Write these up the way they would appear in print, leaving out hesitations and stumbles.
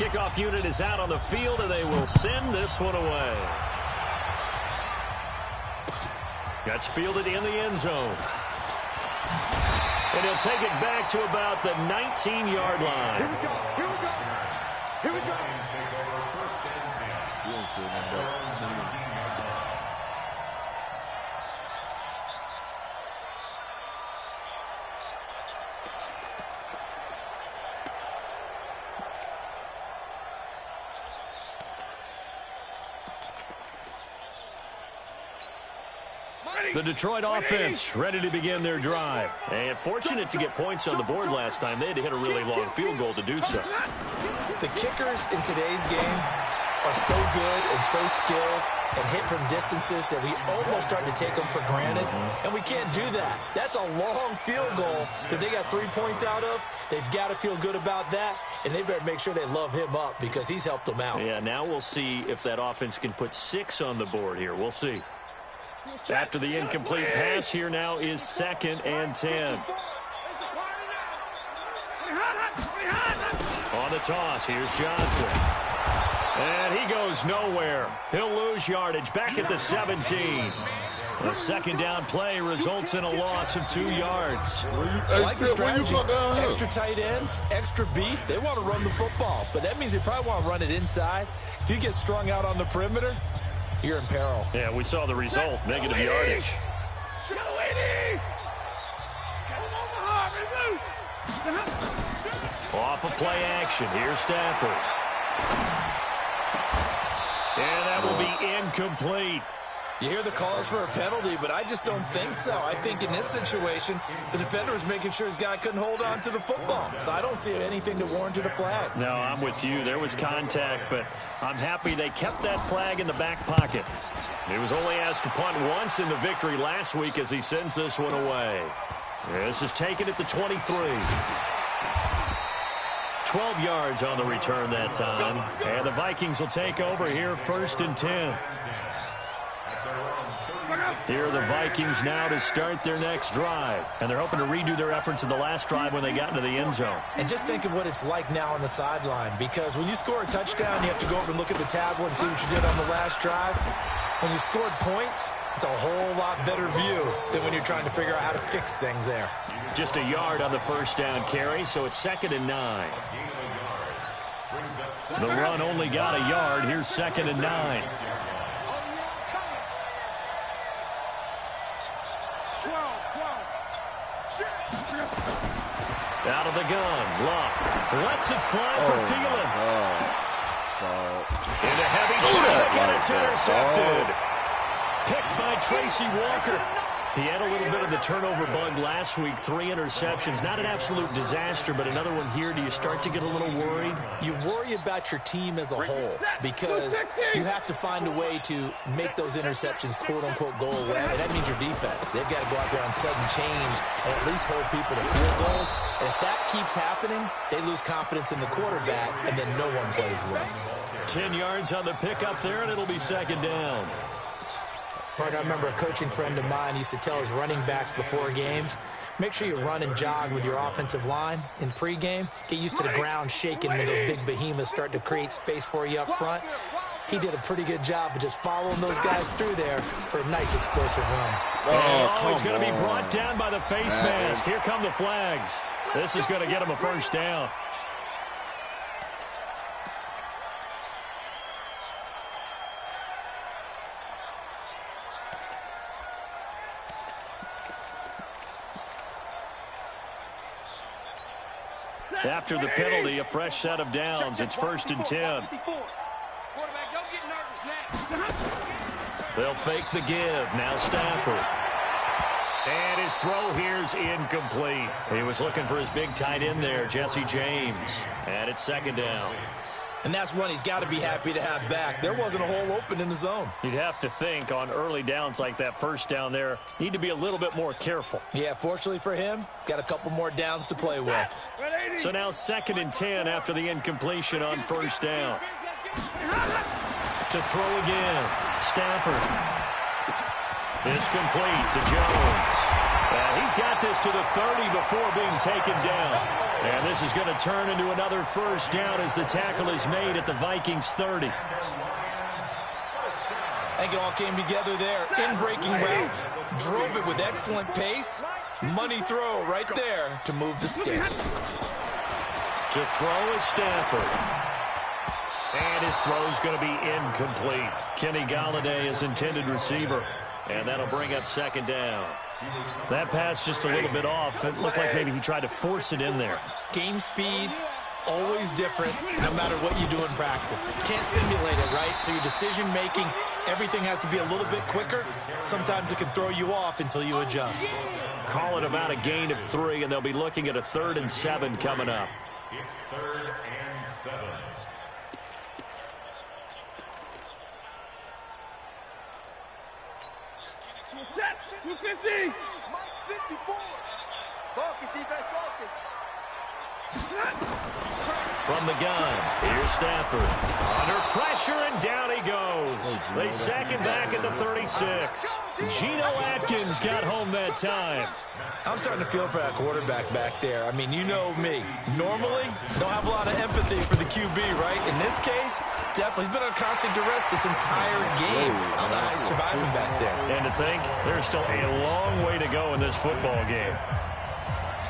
kickoff unit is out on the field, and they will send this one away. That's fielded in the end zone. And he'll take it back to about the 19-yard line. Here we go. Here we go. Here we go. The Detroit offense ready to begin their drive. And fortunate to get points on the board last time. They had to hit a really long field goal to do so. The kickers in today's game are so good and so skilled and hit from distances that we almost start to take them for granted. And we can't do that. That's a long field goal that they got 3 points out of. They've got to feel good about that, and they better make sure they love him up because he's helped them out. Yeah, now we'll see if that offense can put 6 on the board here. We'll see. After the incomplete pass, here now is 2nd and 10. On the toss, here's Johnson. And he goes nowhere. He'll lose yardage back at the 17. The second down play results in a loss of 2 yards. I like the strategy. Extra tight ends, extra beef. They want to run the football, but that means they probably want to run it inside. If you get strung out on the perimeter, you're in peril. Yeah, we saw the result. Negative yardage. Off of play action. Here's Stafford. And that will be incomplete. You hear the calls for a penalty, but I just don't think so. I think in this situation, the defender was making sure his guy couldn't hold on to the football. So I don't see anything to warrant a flag. No, I'm with you. There was contact, but I'm happy they kept that flag in the back pocket. He was only asked to punt once in the victory last week as he sends this one away. This is taken at the 23. 12 yards on the return that time. And the Vikings will take over here 1st and 10. Here are the Vikings now to start their next drive. And they're hoping to redo their efforts in the last drive when they got into the end zone. And just think of what it's like now on the sideline. Because when you score a touchdown, you have to go over and look at the tablet and see what you did on the last drive. When you scored points, it's a whole lot better view than when you're trying to figure out how to fix things there. Just a yard on the first down carry, so it's 2nd and 9. The run only got a yard. Here's 2nd and 9. Out of the gun, Luck lets it fly for Thielen. Into heavy traffic, and it's intercepted. Picked by Tracy Walker. He had a little bit of the turnover bug last week, 3 interceptions. Not an absolute disaster, but another one here. Do you start to get a little worried? You worry about your team as a whole because you have to find a way to make those interceptions, quote-unquote, go away. And that means your defense. They've got to go out there on sudden change and at least hold people to field goals. And if that keeps happening, they lose confidence in the quarterback, and then no one plays well. 10 yards on the pickup there, and it'll be 2nd down. Partner, I remember a coaching friend of mine used to tell his running backs before games, make sure you run and jog with your offensive line in pregame. Get used to the ground shaking when those big behemoths start to create space for you up front. He did a pretty good job of just following those guys through there for a nice explosive run. Oh, he's going to be brought down by the face mask. Here come the flags. This is going to get him a first down. After the penalty, a fresh set of downs. It's 1st and 10. They'll fake the give. Now Stafford. And his throw here's incomplete. He was looking for his big tight end there, Jesse James. And it's 2nd down. And that's one he's got to be happy to have back. There wasn't a hole open in the zone. You'd have to think on early downs like that first down there, need to be a little bit more careful. Yeah, fortunately for him, got a couple more downs to play with. So now 2nd and 10 after the incompletion on 1st down. To throw again. Stafford. It's complete to Jones. He's got this to the 30 before being taken down. And this is going to turn into another first down as the tackle is made at the Vikings 30. I think it all came together there. In-breaking route, drove it with excellent pace. Money throw right there to move the sticks. To throw is Stafford. And his throw is going to be incomplete. Kenny Golladay is intended receiver. And that'll bring up second down. That pass just a little bit off. It looked like maybe he tried to force it in there. Game speed, always different, no matter what you do in practice. Can't simulate it, right? So your decision-making, everything has to be a little bit quicker. Sometimes it can throw you off until you adjust. Call it about a gain of 3, and they'll be looking at a 3rd and 7 coming up. It's 3rd and 7. Set 250. Mike 54. Focus, defense, focus. From the gun, here's Stafford. Under pressure, and down he goes. They sack him back at the 36. Geno Atkins got home that time. I'm starting to feel for that quarterback back there. I mean, you know me. Normally, don't have a lot of empathy for the QB, right? In this case, definitely. He's been on constant duress this entire game. I don't know how he's surviving back there. And to think, there's still a long way to go in this football game.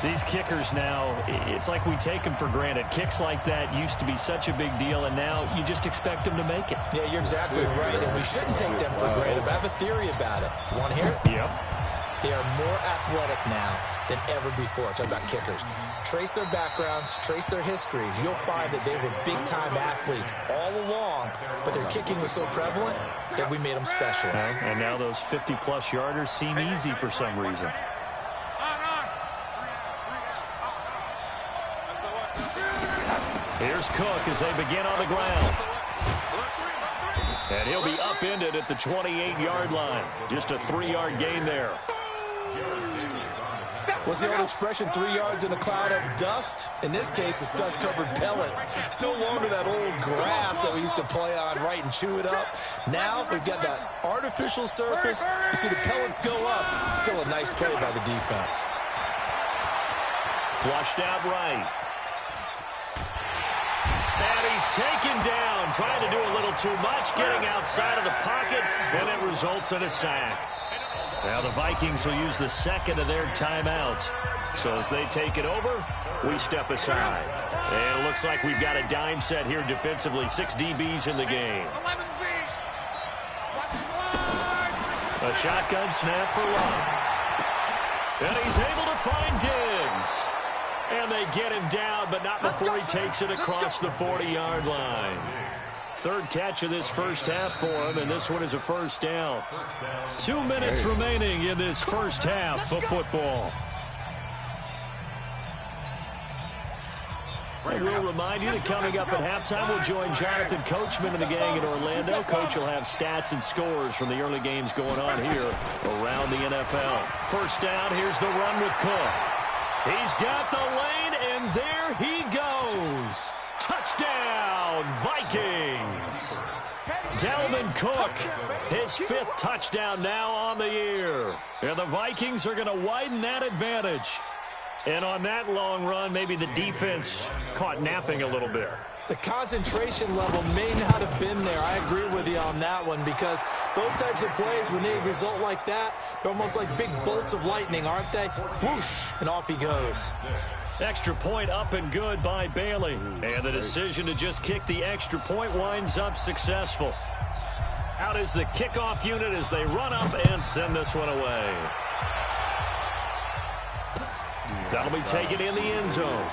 These kickers now, it's like we take them for granted. Kicks like that used to be such a big deal, and now you just expect them to make it. Yeah, you're exactly right, and we shouldn't take them for granted, but I have a theory about it. You want to hear it? Yep. They are more athletic now than ever before. Talk about kickers. Trace their backgrounds, trace their histories. You'll find that they were big-time athletes all along, but their kicking was so prevalent that we made them specialists. And now those 50-plus yarders seem easy for some reason. Here's Cook as they begin on the ground. And he'll be upended at the 28-yard line. Just a 3-yard gain there. What's the old expression, 3 yards in a cloud of dust? In this case, it's dust-covered pellets. It's no longer that old grass that we used to play on, right, and chew it up. Now we've got that artificial surface. You see the pellets go up. Still a nice play by the defense. Flushed out right. And he's taken down, trying to do a little too much, getting outside of the pocket, and it results in a sack. Now the Vikings will use the second of their timeouts. So as they take it over, we step aside. And it looks like we've got a dime set here defensively. 6 DBs in the game. A shotgun snap for Love. And he's able to find Diggs. And they get him down, but not before he takes it across the 40-yard line. 3rd catch of this first half for him, and this one is a first down. 2 minutes remaining in this first half of football. I will remind you that coming up at halftime, we'll join Jonathan Coachman and the gang in Orlando. Coach will have stats and scores from the early games going on here around the NFL. First down, here's the run with Cook. He's got the lane, and there he goes. Touchdown, Vikings. Dalvin Cook, his 5th touchdown now on the year. And the Vikings are going to widen that advantage. And on that long run, maybe the defense caught napping a little bit. The concentration level may not have been there. I agree with you on that one, because those types of plays, when they result like that, they're almost like big bolts of lightning, aren't they? Whoosh, and off he goes. Extra point up and good by Bailey. And the decision to just kick the extra point winds up successful. Out is the kickoff unit as they run up and send this one away. That'll be taken in the end zone.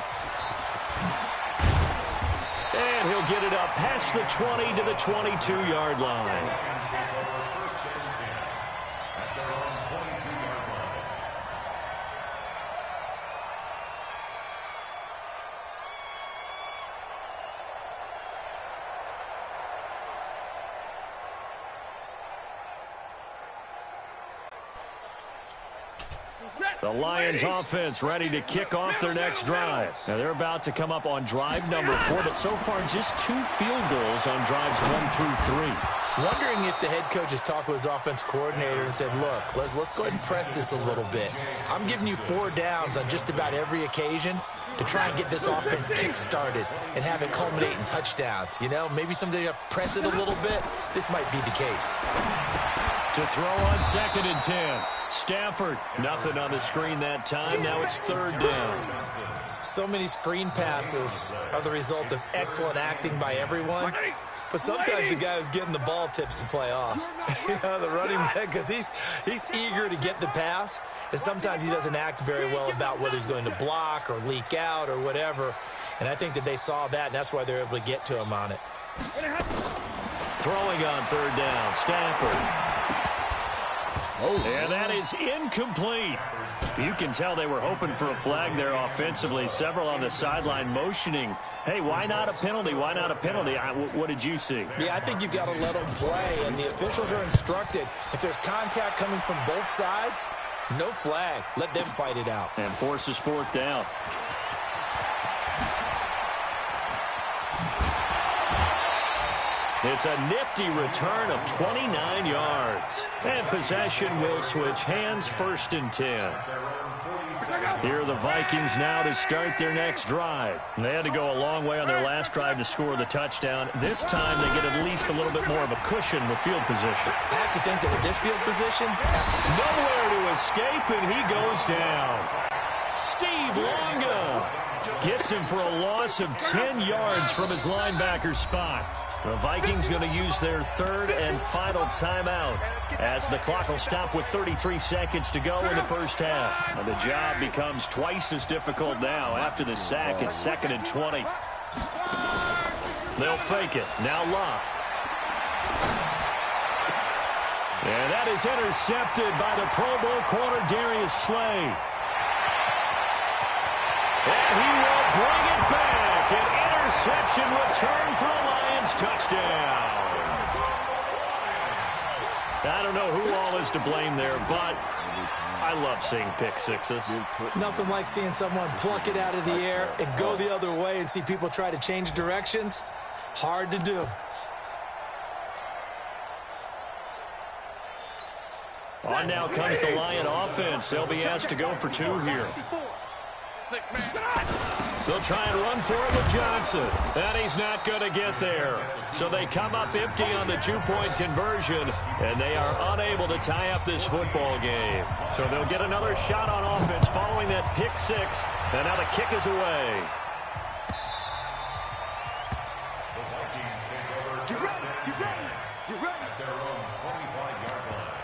And he'll get it up past the 20 to the 22-yard line. The Lions offense ready to kick off their next drive. Now they're about to come up on drive number 4, but so far just 2 field goals on drives 1 through 3. Wondering if the head coach has talked with his offense coordinator and said, look, let's go ahead and press this a little bit. I'm giving you 4 downs on just about every occasion. to try and get this offense kick-started and have it culminate in touchdowns. You know, maybe someday to press it a little bit. This might be the case. To throw on 2nd and 10. Stafford, nothing on the screen that time. Now it's 3rd down. So many screen passes are the result of excellent acting by everyone. But sometimes the guy who's getting the ball tips the play off. You know, the running back, because he's eager to get the pass, and sometimes he doesn't act very well about whether he's going to block or leak out or whatever. And I think that they saw that, and that's why they're able to get to him on it. Throwing on 3rd down, Stafford. And that is incomplete. You can tell they were hoping for a flag there offensively. Several on the sideline motioning, hey, why not a penalty? Why not a penalty? What did you see? Yeah, I think you've got to let them play, and the officials are instructed. If there's contact coming from both sides, no flag. Let them fight it out. And forces 4th down. It's a nifty return of 29 yards. And possession will switch hands, 1st and 10. Here are the Vikings now to start their next drive. They had to go a long way on their last drive to score the touchdown. This time they get at least a little bit more of a cushion with field position. I have to think that with this field position, nowhere to escape, and he goes down. Steve Longa gets him for a loss of 10 yards from his linebacker spot. The Vikings going to use their 3rd and final timeout as the clock will stop with 33 seconds to go in the first half. And the job becomes twice as difficult now. After the sack, it's 2nd and 20. They'll fake it. Now Locke. And that is intercepted by the Pro Bowl corner Darius Slay. And he will bring it back. An interception return for a Lions touchdown. I don't know who all is to blame there, but I love seeing pick sixes. Nothing like seeing someone pluck it out of the air and go the other way and see people try to change directions. Hard to do. On now comes the Lion offense. They'll be asked to go for 2 here. They'll try and run for it with Johnson. And he's not going to get there. So they come up empty on the 2-point conversion, and they are unable to tie up this football game. So they'll get another shot on offense following that pick 6, and now the kick is away. Get ready, get ready, get ready. At their own 25-yard line.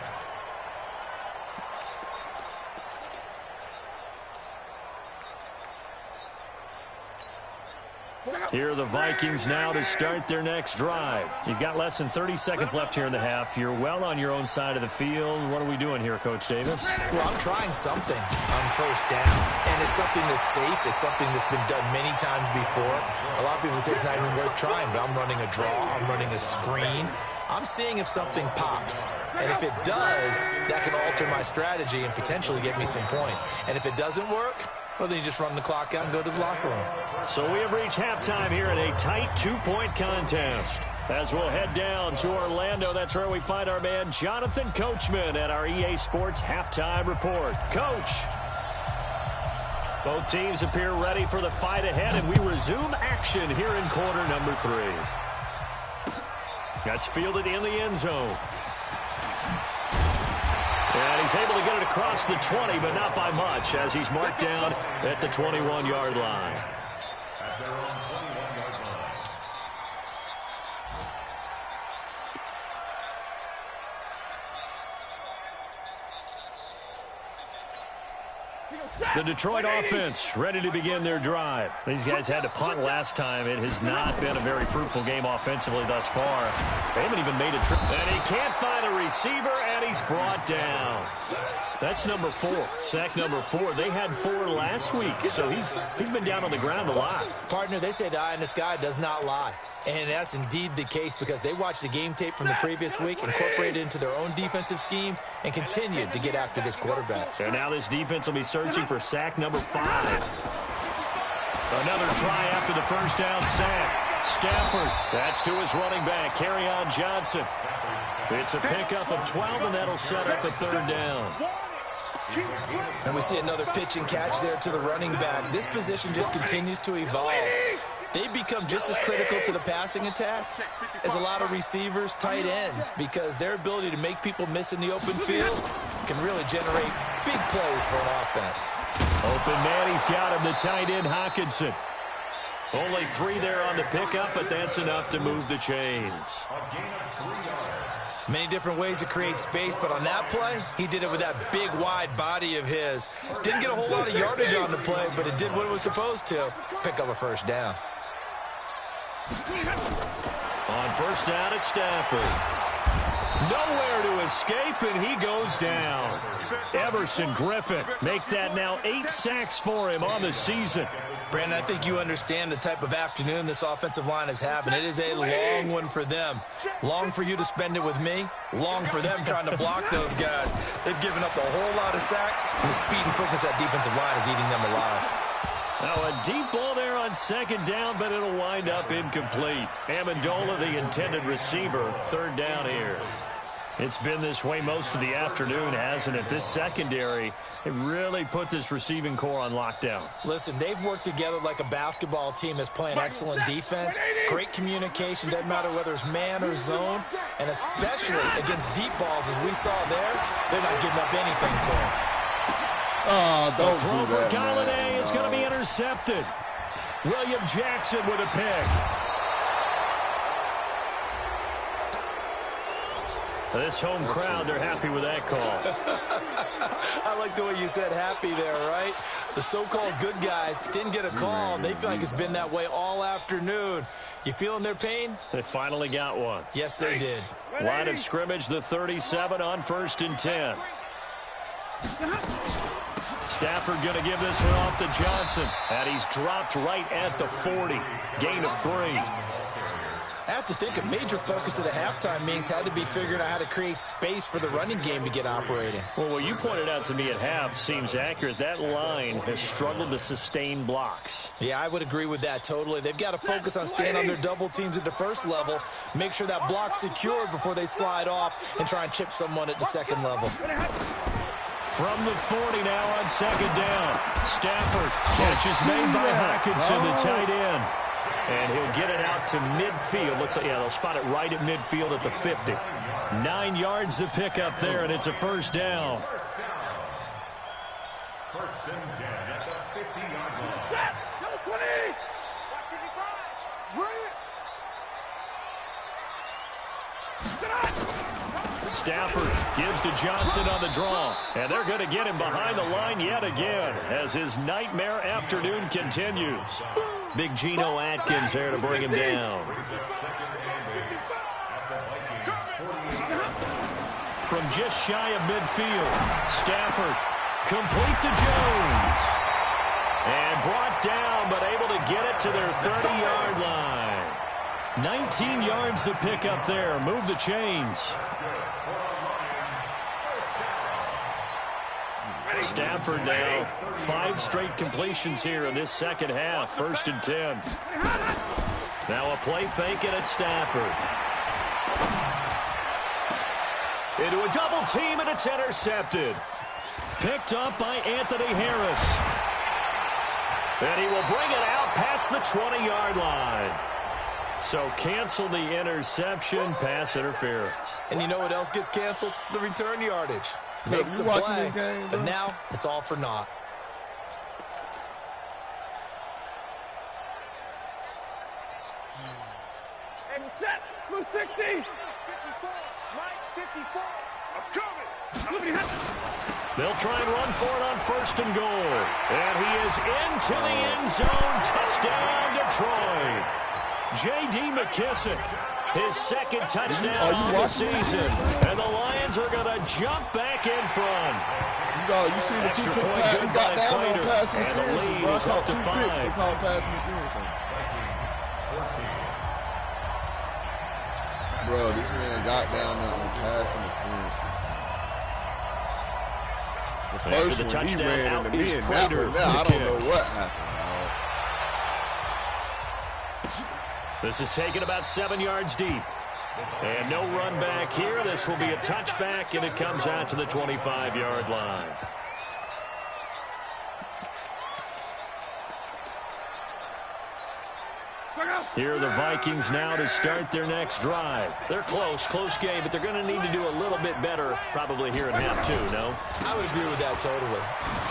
Here are the Vikings now to start their next drive. You've got less than 30 seconds left here in the half. You're well on your own side of the field. What are we doing here, Coach Davis? Well, I'm trying something on 1st down, and it's something that's safe. It's something that's been done many times before. A lot of people say it's not even worth trying, but I'm running a draw. I'm running a screen. I'm seeing if something pops. And if it does, that can alter my strategy and potentially get me some points. And if it doesn't work, well, then you just run the clock out and go to the locker room. So we have reached halftime here in a tight 2-point contest. As we'll head down to Orlando, that's where we find our man Jonathan Coachman at our EA Sports Halftime Report. Coach, both teams appear ready for the fight ahead, and we resume action here in quarter number 3. That's fielded in the end zone. And he's able to get it across the 20, but not by much, as he's marked down at the 21-yard line. At their own 21-yard line. The Detroit offense ready to begin their drive. These guys had to punt last time. It has not been a very fruitful game offensively thus far. They haven't even made a trip. And he can't find a receiver, and he's brought down. That's number 4. Sack number 4. They had 4 last week, so he's been down on the ground a lot. Partner, they say the eye in the sky does not lie. And that's indeed the case because they watched the game tape from the previous week, incorporated it into their own defensive scheme, and continued to get after this quarterback. And now this defense will be searching for sack number 5. Another try after the first down sack. Stafford, that's to his running back, Kerryon Johnson. It's a pickup of 12, and that'll set up a 3rd down. And we see another pitch and catch there to the running back. This position just continues to evolve. They become just as critical to the passing attack as a lot of receivers, tight ends, because their ability to make people miss in the open field can really generate big plays for an offense. Open man, he's got him, the tight end, Hawkinson. Only 3 there on the pickup, but that's enough to move the chains. Many different ways to create space, but on that play, he did it with that big, wide body of his. Didn't get a whole lot of yardage on the play, but it did what it was supposed to. Pick up a first down. On first down, it's Stafford. Nowhere to escape, and he goes down. Everson Griffin, make that now 8 sacks for him on the season. Brandon, I think you understand the type of afternoon this offensive line is having. It is a long one for them. Long for you to spend it with me. Long for them trying to block those guys. They've given up a whole lot of sacks, and the speed and quickness of that defensive line is eating them alive. Now a deep ball there on second down, but it'll wind up incomplete. Amendola, the intended receiver, third down here. It's been this way most of the afternoon, hasn't it? This secondary, it really put this receiving core on lockdown. Listen, they've worked together like a basketball team that's playing excellent defense. Great communication, doesn't matter whether it's man or zone. And especially against deep balls, as we saw there, they're not giving up anything to them. Oh, don't throw do that, for Galladay man. is going to be intercepted. William Jackson with a pick. This home crowd, they're happy with that call. I like the way you said happy there, right? The so-called good guys didn't get a call, and they feel like it's been that way all afternoon. You feeling their pain? They finally got one. Yes, they did. Line of scrimmage, the 37 on 1st and 10. Stafford going to give this one off to Johnson, and he's dropped right at the 40. Gain of 3. I have to think a major focus of the halftime meetings had to be figuring out how to create space for the running game to get operating. Well, what you pointed out to me at half seems accurate. That line has struggled to sustain blocks. Yeah, I would agree with that totally. They've got to focus on staying on their double teams at the first level, make sure that block's secured before they slide off and try and chip someone at the second level. From the 40 now on second down. Stafford, catch is made by Hawkinson, the tight end. And he'll get it out to midfield. Looks like, yeah, they'll spot it right at midfield at the 50. 9 yards to pick up there, and it's a first down. First and 10 at the 50-yard line. Stafford gives to Johnson on the draw. And they're going to get him behind the line yet again as his nightmare afternoon continues. Big Geno Atkins there to bring him down. From just shy of midfield, Stafford complete to Jones. And brought down, but able to get it to their 30-yard line. 19 yards to pick up there. Move the chains. Stafford now, 5 straight completions here in this second half. 1st and 10. Now a play fake, and it's Stafford. Into a double team, and it's intercepted. Picked up by Anthony Harris. And he will bring it out past the 20-yard line. So cancel the interception, pass interference. And you know what else gets canceled? The return yardage. Makes the play, but now it's all for naught. And set, blue 60. 54, right 54. I'm coming. They'll try and run for it on 1st and goal. And he is into the end zone. Touchdown, Detroit. J.D. McKissick, his 2nd touchdown of the season. And the Lions are going to jump back in front. You see the Extra point good by Claytor. And the lead is up to 5. Bro, this man got down there on pass interference. The first the one, touchdown he ran out into me, is and that Claytor one there, to I don't kick. know what happened. This is taken about 7 yards deep. And no run back here. This will be a touchback, and it comes out to the 25-yard line. Here are the Vikings now to start their next drive. They're close game, but they're going to need to do a little bit better probably here in half two, no? I would agree with that totally.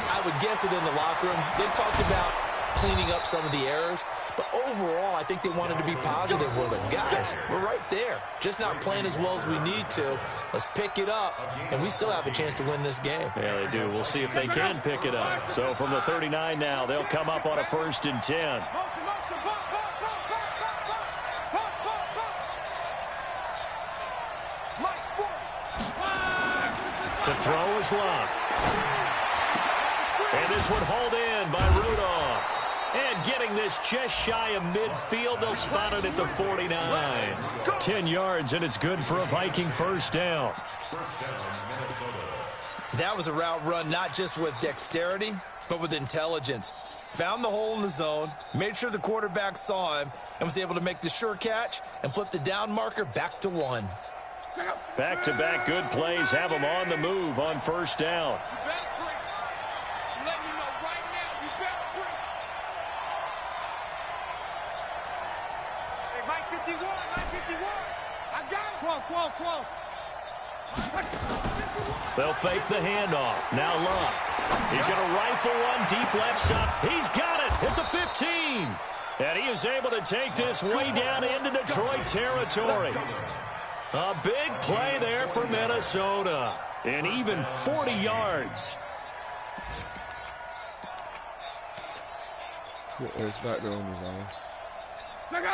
I would guess it in the locker room. They talked about cleaning up some of the errors, but overall, I think they wanted to be positive with it. Guys, we're right there. Just not playing as well as we need to. Let's pick it up, and we still have a chance to win this game. Yeah, they do. We'll see if they can pick it up. So from the 39 now, they'll come up on a 1st and 10. To throw is Luck. And this one hauled in by Rudolph. And getting this just shy of midfield, they'll spot it at the 49. 10 yards, and it's good for a Viking 1st down. That was a route run not just with dexterity, but with intelligence. Found the hole in the zone, made sure the quarterback saw him, and was able to make the sure catch and flip the down marker back to 1. Back-to-back good plays have them on the move on 1st down. They'll fake the handoff. Now Luck. He's going to rifle one deep left side. He's got it at the 15. And he is able to take this way down into Detroit territory. A big play there for Minnesota. And even 40 yards. It's back there on the zone.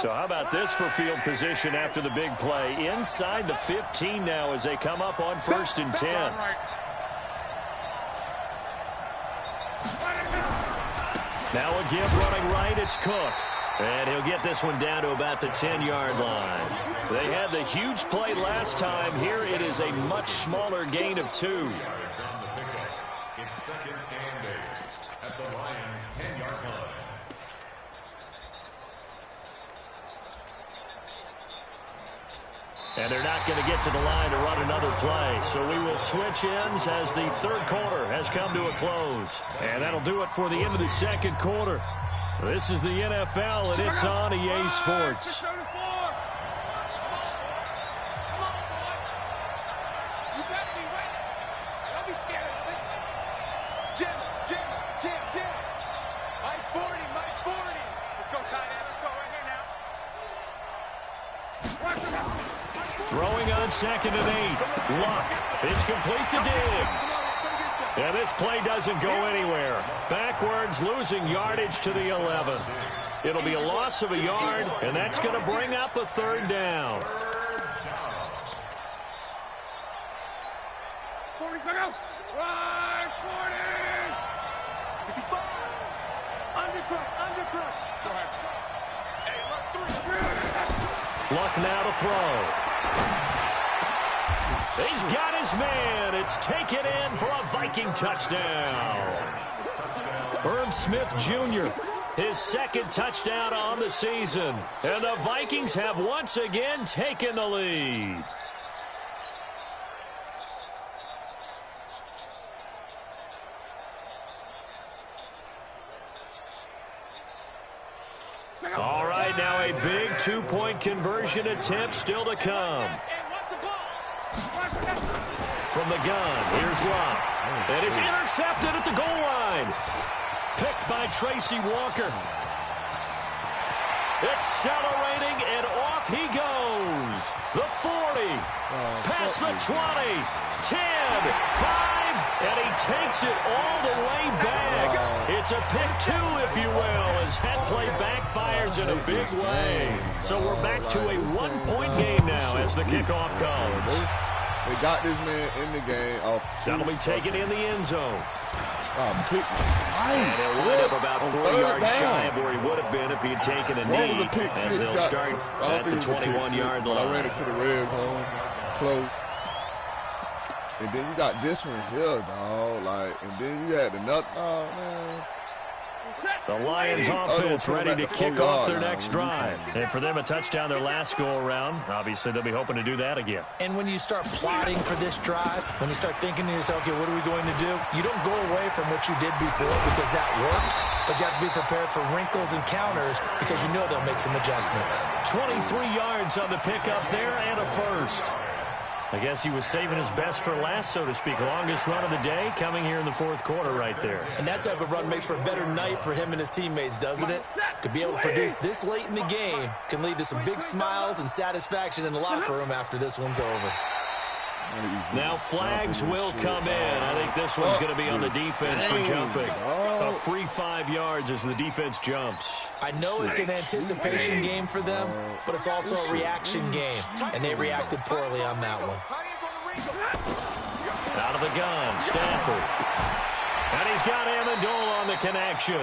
So how about this for field position after the big play? Inside the 15 now as they come up on 1st and 10. Now a give running right, it's Cook. And he'll get this one down to about the 10-yard line. They had the huge play last time. Here it is a much smaller gain of 2. It's 2nd and 8 at the Lions' 10-yard line. And they're not going to get to the line to run another play. So we will switch ends as the 3rd quarter has come to a close. And that'll do it for the end of the 2nd quarter. This is the NFL, and it's on EA Sports. Throwing on 2nd and 8. Luck. It's complete to Diggs. And this play doesn't go anywhere. Backwards, losing yardage to the 11. It'll be a loss of a yard, and that's going to bring up a 3rd down. 40 seconds. Right, 40. 65. Undercut. Go ahead. Hey, Luck now to throw. He's got his man. It's taken in for a Viking touchdown. Herb Smith Jr., his 2nd touchdown on the season. And the Vikings have once again taken the lead. All right, now a big 2-point conversion attempt still to come. From the gun, here's Luck. And it's intercepted at the goal line. Picked by Tracy Walker. Accelerating, and off he goes. The 40, past the 20, 10, 5, and he takes it all the way back. It's a pick 2, if you will, as that play backfires in a big way. So we're back to a 1-point game now as the kickoff comes. They got this man in the game. That'll be taken in the end zone. And he'll wind up about 4 yards shy of where he would have been if he had taken a knee, as they'll start at the 21-yard line. I ran it to the red zone, close. And then you got this one here, dog. And then you had another, oh, man. The Lions offense ready to kick off their next drive. And for them, a touchdown their last go-around. Obviously, they'll be hoping to do that again. And when you start plotting for this drive, when you start thinking to yourself, okay, what are we going to do? You don't go away from what you did before because that worked, but you have to be prepared for wrinkles and counters because you know they'll make some adjustments. 23 yards on the pickup there and a first. I guess he was saving his best for last, so to speak. Longest run of the day coming here in the fourth quarter right there. And that type of run makes for a better night for him and his teammates, doesn't it? To be able to produce this late in the game can lead to some big smiles and satisfaction in the locker room after this one's over. Now flags will come in. I think this one's going to be on the defense for jumping. A free 5 yards as the defense jumps. I know it's an anticipation game for them, but it's also a reaction game, and they reacted poorly on that one. Out of the gun, Stafford. And he's got Amendola on the connection.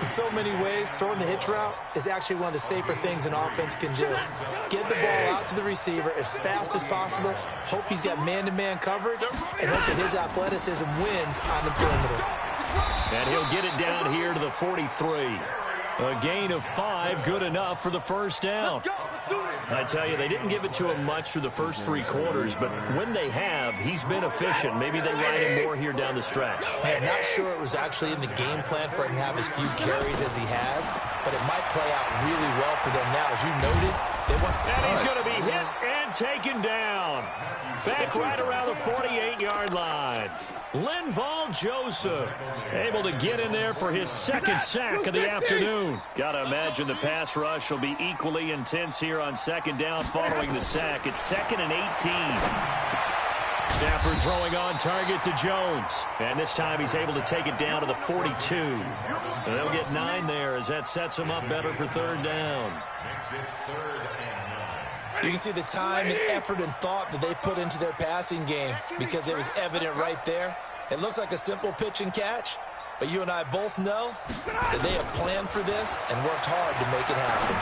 In so many ways, throwing the hitch route is actually one of the safer things an offense can do. Get the ball out to the receiver as fast as possible, hope he's got man-to-man coverage, and hope that his athleticism wins on the perimeter. And he'll get it down here to the 43. A gain of 5, good enough for the first down. I tell you, they didn't give it to him much through the first 3 quarters, but when they have, he's been efficient. Maybe they ride him more here down the stretch. Hey, I'm not sure it was actually in the game plan for him to have as few carries as he has, but it might play out really well for them now. As you noted, they weren't... And he's going to be hit and taken down. Back right around the 48-yard line. Linval Joseph able to get in there for his second sack of the afternoon. Got to imagine the pass rush will be equally intense here on second down following the sack. It's 2nd and 18. Stafford throwing on target to Jones. And this time he's able to take it down to the 42. And they'll get 9 there as that sets him up better for third down. You can see the time and effort and thought that they put into their passing game because it was evident right there. It looks like a simple pitch and catch, but you and I both know that they have planned for this and worked hard to make it happen.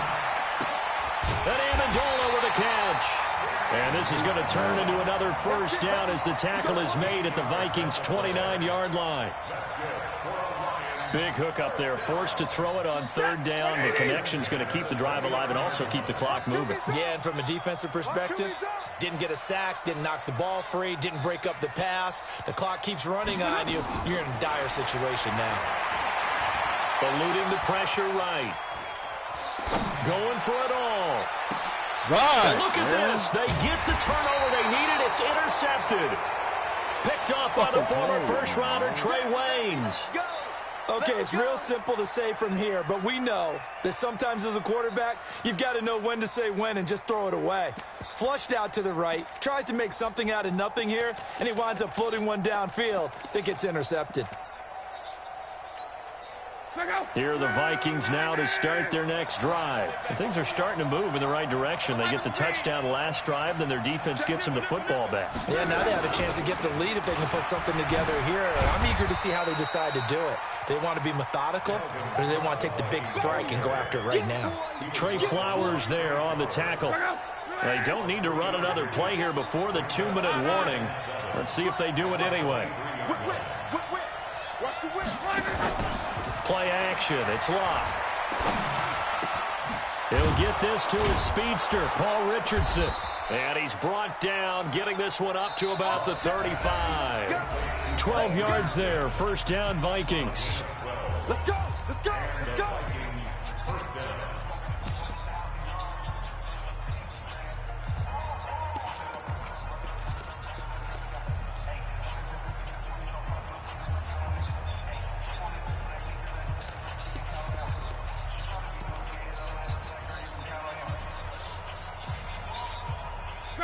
And Amendola with a catch. And this is going to turn into another first down as the tackle is made at the Vikings' 29-yard line. Big hook up there, forced to throw it on third down. The connection's going to keep the drive alive and also keep the clock moving. Yeah, and from a defensive perspective, didn't get a sack, didn't knock the ball free, didn't break up the pass. The clock keeps running on you. You're in a dire situation now. Eluding the pressure right. Going for it all. Right. And look at this. They get the turnover they needed. It's intercepted. Picked off by the former first-rounder Trey Waynes. Okay, it's real simple to say from here, but we know that sometimes as a quarterback, you've got to know when to say when and just throw it away. Flushed out to the right, tries to make something out of nothing here, and he winds up floating one downfield that gets intercepted. Here are the Vikings now to start their next drive. And things are starting to move in the right direction. They get the touchdown last drive, then their defense gets them the football back. Yeah, now they have a chance to get the lead if they can put something together here. I'm eager to see how they decide to do it. Do they want to be methodical, or do they want to take the big strike and go after it right now? Trey Flowers there on the tackle. They don't need to run another play here before the 2-minute warning. Let's see if they do it anyway. Play action. It's locked. He'll get this to his speedster, Paul Richardson. And he's brought down, getting this one up to about the 35. 12 yards there. First down, Vikings. Let's go! Let's go! Let's go!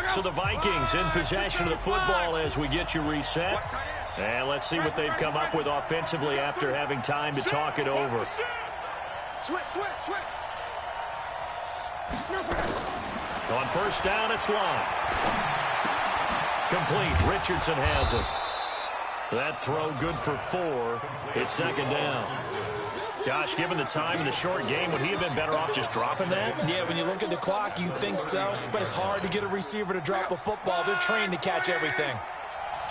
So the Vikings in possession of the football as we get you reset. And let's see what they've come up with offensively after having time to talk it over. Switch! On first down, it's locked. Complete. Richardson has it. That throw good for 4. It's second down. Gosh, given the time in the short game, would he have been better off just dropping that? Yeah, when you look at the clock, you think so, but it's hard to get a receiver to drop a football. They're trained to catch everything.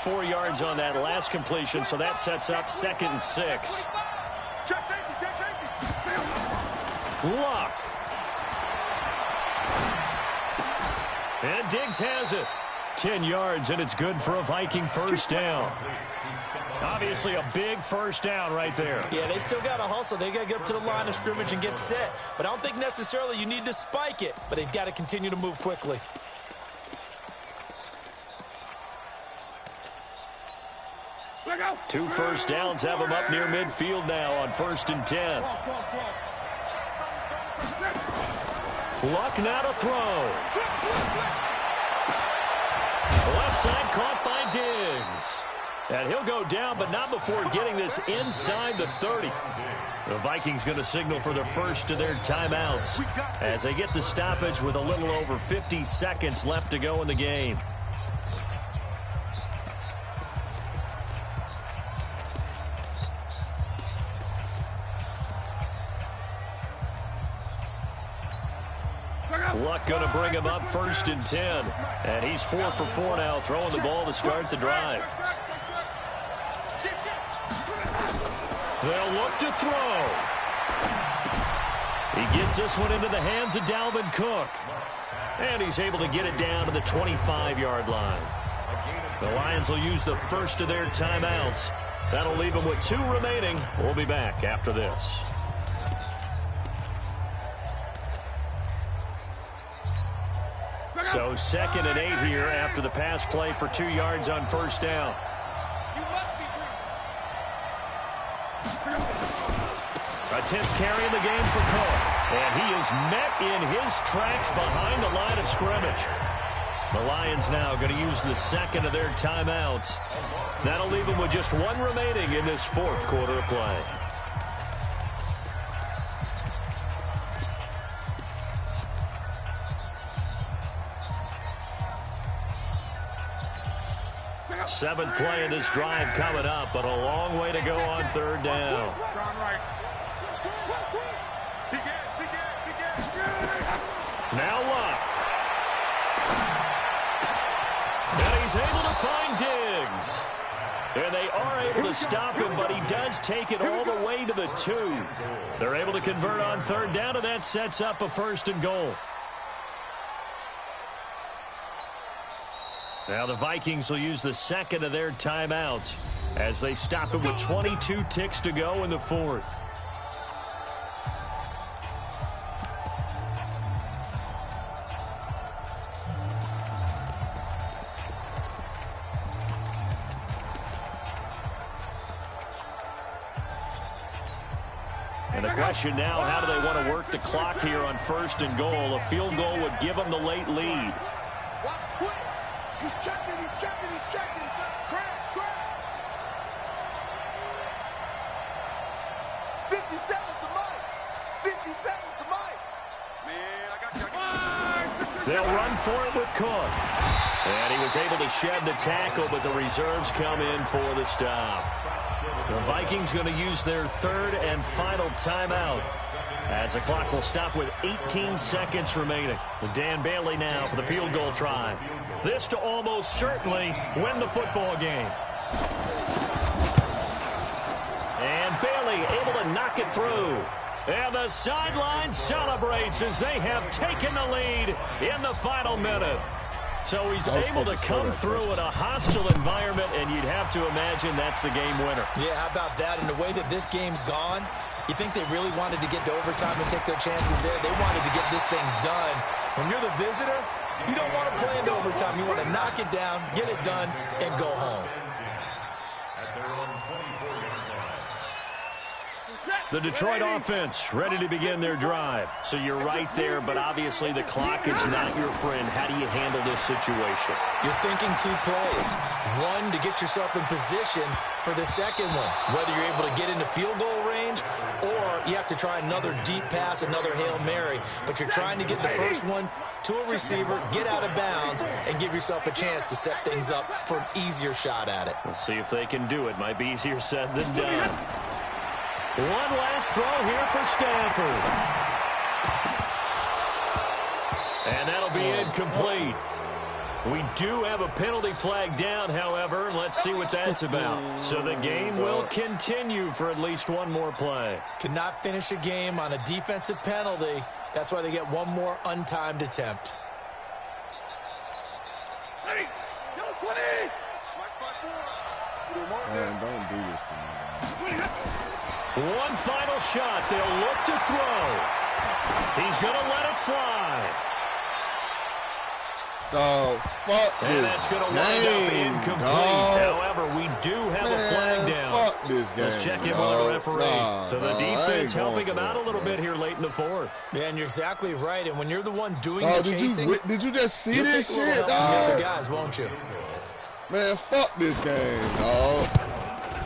4 yards on that last completion, so that sets up 2nd and 6. Check safety, check safety. Luck. And Diggs has it. 10 yards, and it's good for a Viking first down. Obviously a big first down right there. Yeah, they still got to hustle. They got to get up to the line of scrimmage and get set. But I don't think necessarily you need to spike it, but they've got to continue to move quickly. Two first downs have them up near midfield now on 1st and 10. Luck now to throw. Left side caught by Diggs. And he'll go down, but not before getting this inside the 30. The Vikings going to signal for the first of their timeouts as they get the stoppage with a little over 50 seconds left to go in the game. Luck going to bring him up 1st and 10. And he's 4 for 4 now, throwing the ball to start the drive. They'll look to throw. He gets this one into the hands of Dalvin Cook. And he's able to get it down to the 25-yard line. The Lions will use the first of their timeouts. That'll leave them with 2 remaining. We'll be back after this. So 2nd and 8 here after the pass play for 2 yards on first down. A 10th carry in the game for Cook. And he is met in his tracks behind the line of scrimmage. The Lions now going to use the 2nd of their timeouts. That'll leave them with just 1 remaining in this 4th quarter of play. Seventh play of this drive coming up, but a long way to go on 3rd down. Now Luck. And he's able to find Diggs. And they are able to stop him, but he does take it all the way to the 2. They're able to convert on 3rd down, and that sets up a 1st and goal. Now the Vikings will use the 2nd of their timeouts as they stop it with 22 ticks to go in the 4th. And the question now, how do they want to work the clock here on 1st and goal? A field goal would give them the late lead. Watch twitch. He's checking, he's checking, he's checking. Crash, crash. 50 seconds to Mike. 50 seconds to Mike. Man, I got you. They'll run for it with Cook. And he was able to shed the tackle, but the reserves come in for the stop. The Vikings going to use their 3rd and final timeout as the clock will stop with 18 seconds remaining. Dan Bailey now for the field goal try. This to almost certainly win the football game. And Bailey able to knock it through. And the sideline celebrates as they have taken the lead in the final minute. So he's able to come through in a hostile environment, and you'd have to imagine that's the game winner. Yeah, how about that? And the way that this game's gone, you think they really wanted to get to overtime and take their chances there? They wanted to get this thing done. When you're the visitor, you don't want to play into overtime. You want to knock it down, get it done, and go home. The Detroit offense ready to begin their drive. So you're right there, but obviously the clock is not your friend. How do you handle this situation? You're thinking 2 plays. One, to get yourself in position for the second one, whether you're able to get into field goal range or you have to try another deep pass, another Hail Mary. But you're trying to get the first one to a receiver, get out of bounds, and give yourself a chance to set things up for an easier shot at it. We'll see if they can do it. Might be easier said than done. One last throw here for Stanford. And that'll be incomplete. We do have a penalty flag down, however. Let's see what that's about. So the game will continue for at least one more play. Cannot finish a game on a defensive penalty. That's why they get one more untimed attempt. Hey, yellow 20. Man, don't do this to me. One final shot. They'll look to throw. He's going to let it fly. Dog, fuck this And that's going to wind up incomplete. dog. However, we do have a flag down. Fuck this game. Let's check in with our referee. So the defense I ain't helping him going out a for little it, bit here late in the fourth. Yeah, and you're exactly right. And when you're the one doing the Did chasing, did you just see you'll this take a little shit, help from the other dog? guys, won't you? Man, fuck this game, dog.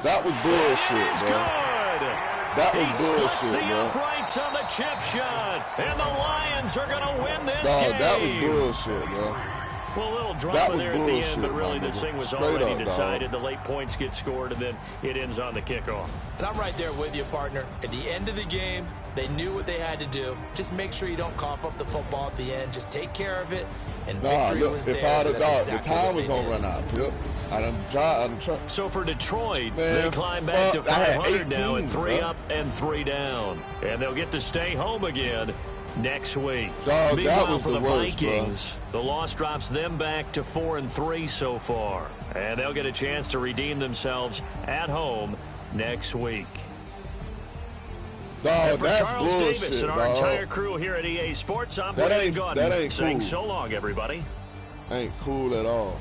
That was bullshit, It's bro. good. That He was splits the bullshit, bro. uprights on the chip shot. And the Lions are going to win this Dog, game. that was bullshit, bro. Well, a little That drama was there at the end, but bullshit, really my this nigga. thing was Straight already up, dog. decided. The late points get scored, and then it ends on the kickoff. And I'm right there with you, partner. At the end of the game, they knew what they had to do. Just make sure you don't cough up the football at the end. Just take care of it, and Nah, victory look, was if there. I'd So have that's dog, exactly the time what was they gonna did. run out. Yep. I done tried. So for Detroit, Man, they climb back to fuck, I had 500 now at 18, 3 bro. up and 3 down. And they'll get to stay home again next week. Dog, that Meanwhile, was for the the worst, bro. Vikings, the loss drops them back to 4-3 so far. And they'll get a chance to redeem themselves at home next week. Dog, And for that's Charles bullshit, Davis and our dog. entire crew here at EA Sports, I'm That Brady ain't- Gautin that ain't saying cool. so long, everybody. Ain't cool at all.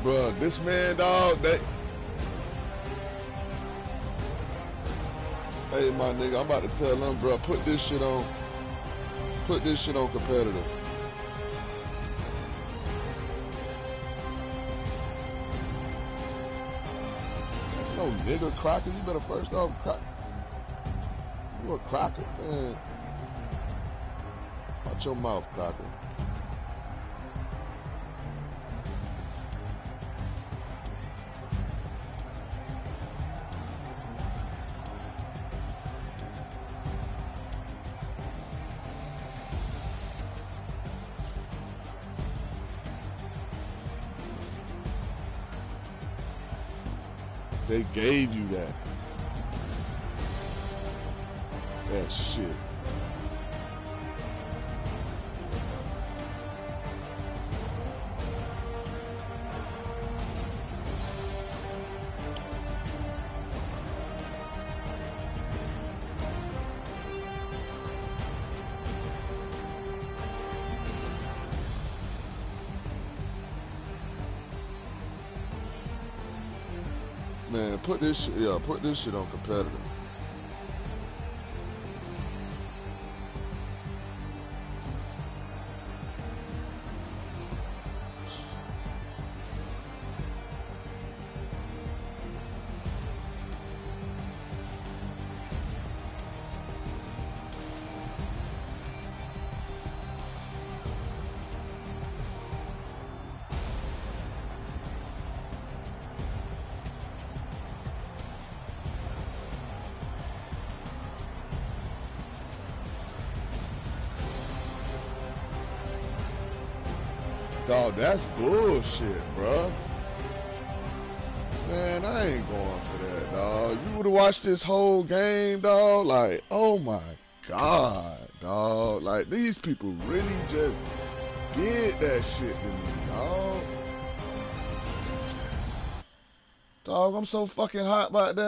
Bruh, this man, dog, that... Hey, my nigga, I'm about to tell them, bruh, put this shit on competitive. No nigga cracker, you better first off crack. You a cracker, man. Watch your mouth, cracker. They gave you that. That shit. Man, put this shit on competitive. Dog, that's bullshit, bruh. Man, I ain't going for that, dog. You would have watched this whole game, dog. Like, oh my God, dog. Like, these people really just did that shit to me, dog. Dog, I'm so fucking hot about that.